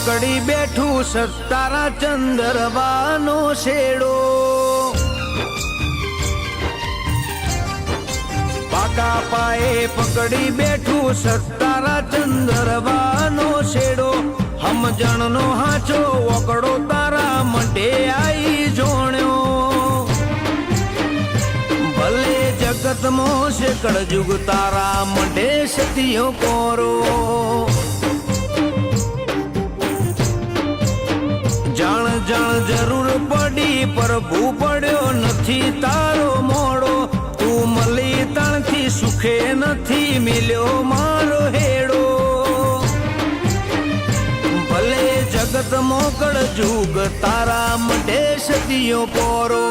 પકડી બેઠું સતારા ચંદરવાનો શેડો પાકા પાએ પકડી બેઠું સતારા ચંદરવાનો શેડો સમજણનો હાચો વકડો તારા મઢે આઈ જોણ્યો ભલે જગતમાં છે કળજુગ તારા મઢે સતીયો કોરો જાણ જાણ જરૂર પડી પ્રભુ પડ્યો નથી તારો મોડો તું મળી તણથી સુખે નથી મિલ્યો મારો હેડો ભલે જગત મોકળ જુગ તારા મઢે સતીયો પોરો